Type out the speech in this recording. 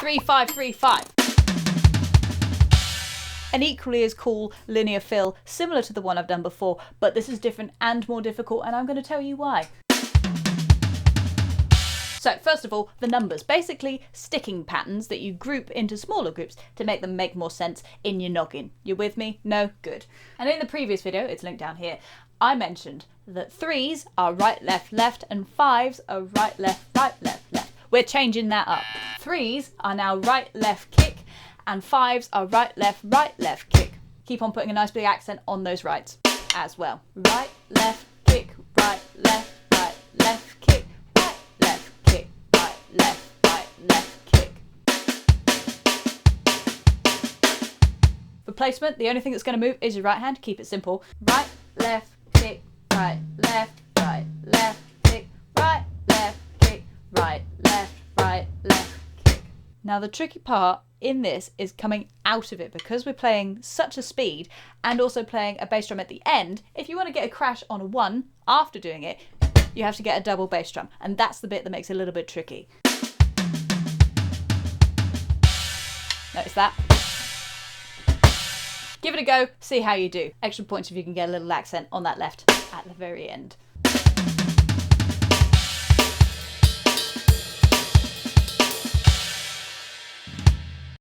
3-5-3-5. An equally as cool linear fill, similar to the one I've done before, but this is different and more difficult, and I'm going to tell you why. So first of all, the numbers, basically sticking patterns that you group into smaller groups to make them make more sense in your noggin. You with me? No? Good. And in the previous video, it's linked down here, I mentioned that 3s are right, left, left, and 5s are right, left, left. We're changing that up. 3s are now right, left, kick, and 5s are right, left, kick. Keep on putting a nice big accent on those rights as well. Right, left, kick, right, left, kick, right, left, kick, right, left, kick. For placement, the only thing that's going to move is your right hand. Keep it simple. Right, left, kick, right, left, kick, right, left, kick, right, left, kick. Now the tricky part in this is coming out of it, because we're playing such a speed and also playing a bass drum at the end. If you want to get a crash on a 1 after doing it, you have to get a double bass drum, and that's the bit that makes it a little bit tricky. Notice that? Give it a go, see how you do. Extra points if you can get a little accent on that left at the very end.